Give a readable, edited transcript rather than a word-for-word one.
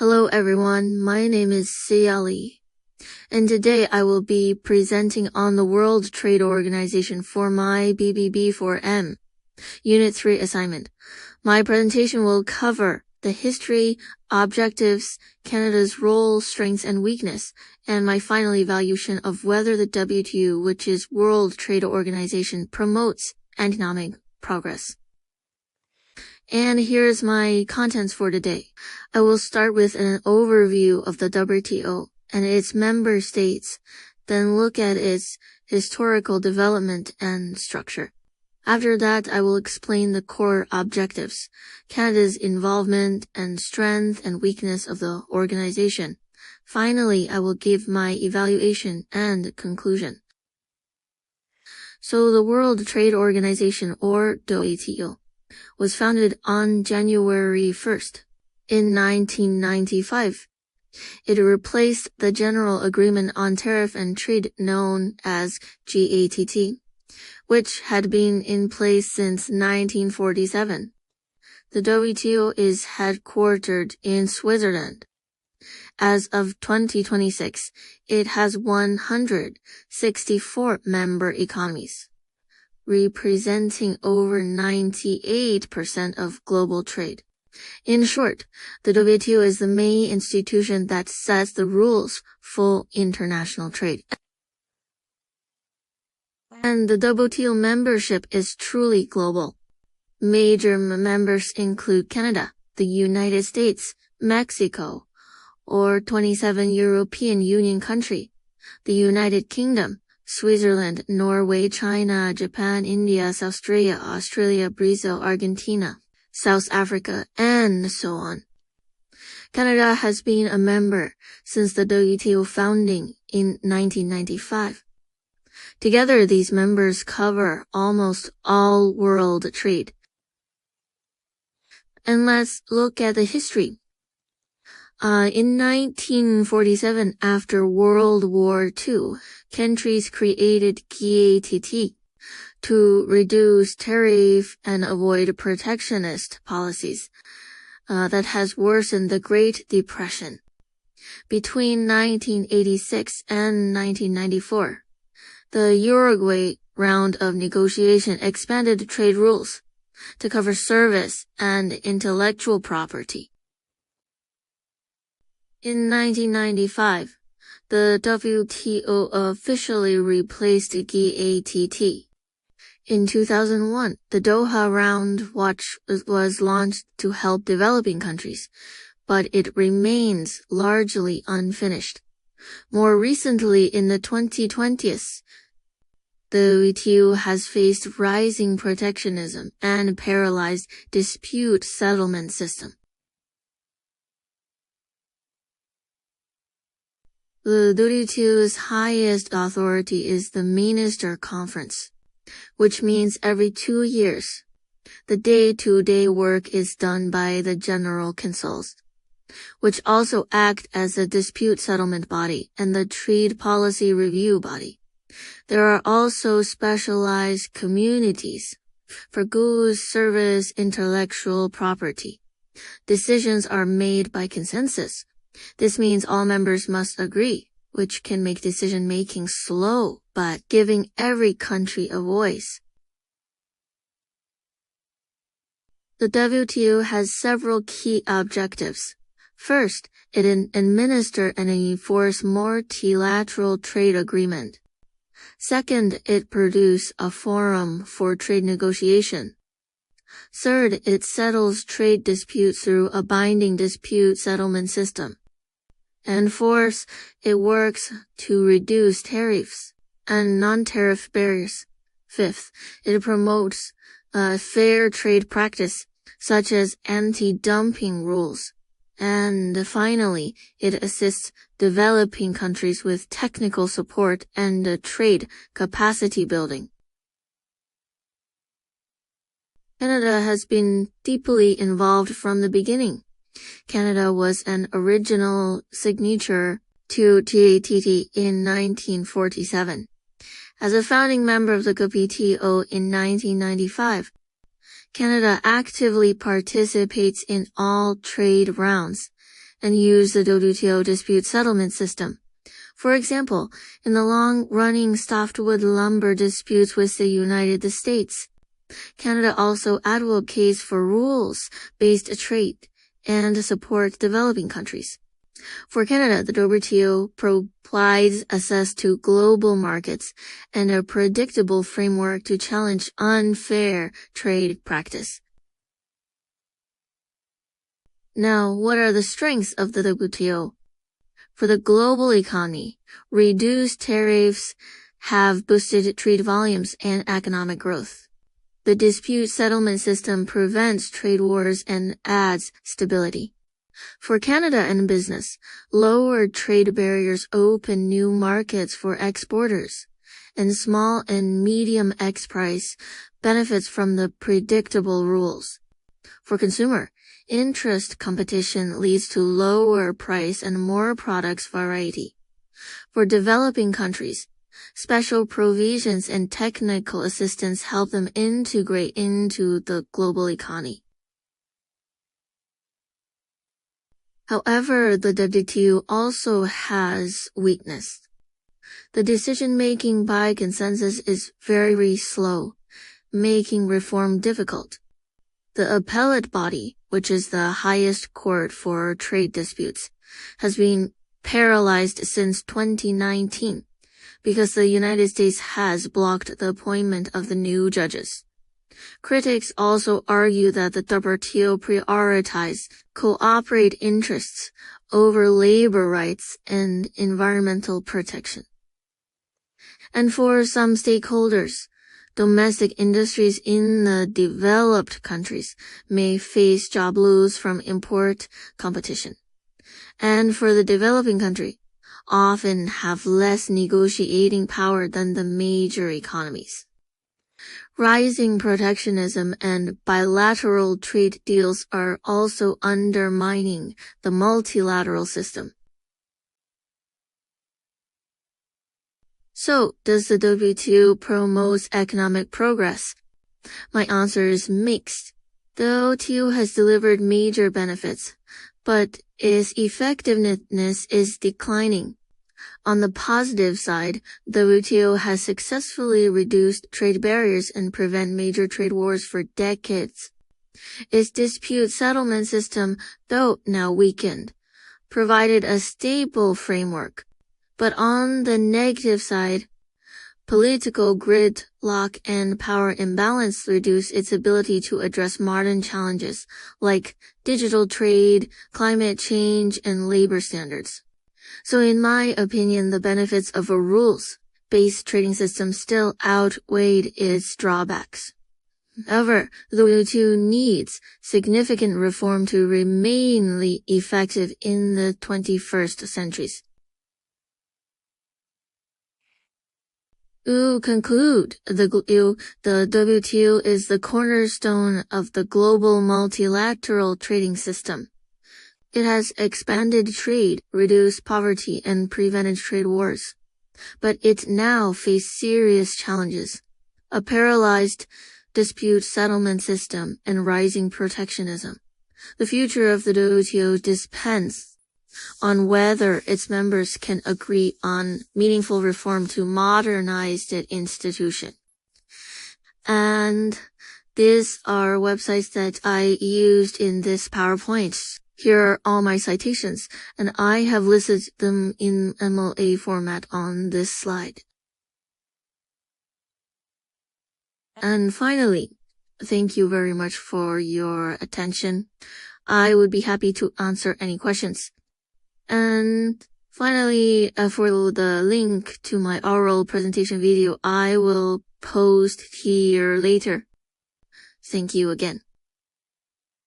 Hello everyone, my name is Sia Lee, and today I will be presenting on the World Trade Organization for my BBB4M, Unit 3 assignment. My presentation will cover the history, objectives, Canada's role, strengths, and weakness, and my final evaluation of whether the WTO, which is World Trade Organization, promotes economic progress. And here's my contents for today. I will start with an overview of the WTO and its member states, then look at its historical development and structure. After that, I will explain the core objectives, Canada's involvement and strength and weakness of the organization. Finally, I will give my evaluation and conclusion. So the World Trade Organization, or WTO, was founded on January 1st. In 1995, it replaced the General Agreement on Tariff and Trade known as GATT, which had been in place since 1947. The WTO is headquartered in Switzerland. As of 2026, it has 164 member economies, representing over 98% of global trade. In short, the WTO is the main institution that sets the rules for international trade. And the WTO membership is truly global. Major members include Canada, the United States, Mexico, or 27 European Union countries, the United Kingdom, Switzerland, Norway, China, Japan, India, South Australia, Brazil, Argentina, South Africa, and so on. Canada has been a member since the WTO founding in 1995. Together, these members cover almost all world trade. And let's look at the history. In 1947, after World War II, countries created GATT to reduce tariff and avoid protectionist policies that has worsened the Great Depression. Between 1986 and 1994, the Uruguay round of negotiation expanded trade rules to cover service and intellectual property. In 1995, the WTO officially replaced GATT. In 2001, the Doha Round was launched to help developing countries, but it remains largely unfinished. More recently, in the 2020s, the WTO has faced rising protectionism and paralyzed dispute settlement system. The WTO's highest authority is the Minister Conference, which means every 2 years, the day-to-day work is done by the General Councils, which also act as a dispute settlement body and the trade policy review body. There are also specialized communities for goods, service, intellectual property. Decisions are made by consensus. This means all members must agree, which can make decision-making slow, but giving every country a voice. The WTO has several key objectives. First, it administers and enforces multilateral trade agreement. Second, it produces a forum for trade negotiation. Third, it settles trade disputes through a binding dispute settlement system. And fourth, it works to reduce tariffs and non-tariff barriers. Fifth, it promotes fair trade practice, such as anti-dumping rules. And finally, it assists developing countries with technical support and trade capacity building. Canada has been deeply involved from the beginning. Canada was an original signatory to GATT in 1947. As a founding member of the WTO in 1995, Canada actively participates in all trade rounds and use the WTO dispute settlement system. For example, in the long-running softwood lumber disputes with the United States, Canada also advocates for rules-based trade and support developing countries. For Canada, the WTO provides access to global markets and a predictable framework to challenge unfair trade practice. Now, what are the strengths of the WTO? For the global economy, reduced tariffs have boosted trade volumes and economic growth. The dispute settlement system prevents trade wars and adds stability. For Canada and business, lower trade barriers open new markets for exporters, and small and medium enterprise benefits from the predictable rules. For consumer, interest competition leads to lower price and more products variety. For developing countries, special provisions and technical assistance help them integrate into the global economy. However, the WTO also has weakness. The decision-making by consensus is very slow, making reform difficult. The appellate body, which is the highest court for trade disputes, has been paralyzed since 2019 because the United States has blocked the appointment of the new judges. Critics also argue that the WTO prioritizes cooperate interests over labor rights and environmental protection. And for some stakeholders, domestic industries in the developed countries may face job loss from import competition. And for the developing country, often have less negotiating power than the major economies. Rising protectionism and bilateral trade deals are also undermining the multilateral system. So, does the WTO promote economic progress? My answer is mixed. The WTO has delivered major benefits, but its effectiveness is declining. On the positive side, the WTO has successfully reduced trade barriers and prevent major trade wars for decades. Its dispute settlement system, though now weakened, provided a stable framework. But on the negative side, political gridlock and power imbalance reduce its ability to address modern challenges like digital trade, climate change, and labor standards. So in my opinion, the benefits of a rules-based trading system still outweighed its drawbacks. However, the WTO needs significant reform to remain effective in the 21st centuries. To conclude, the WTO is the cornerstone of the global multilateral trading system. It has expanded trade, reduced poverty, and prevented trade wars. But it now faces serious challenges: a paralyzed dispute settlement system and rising protectionism. The future of the WTO depends on whether its members can agree on meaningful reform to modernize the institution. And these are websites that I used in this PowerPoint. Here are all my citations, and I have listed them in MLA format on this slide. And finally, thank you very much for your attention. I would be happy to answer any questions. And finally, for the link to my oral presentation video, I will post here later. Thank you again.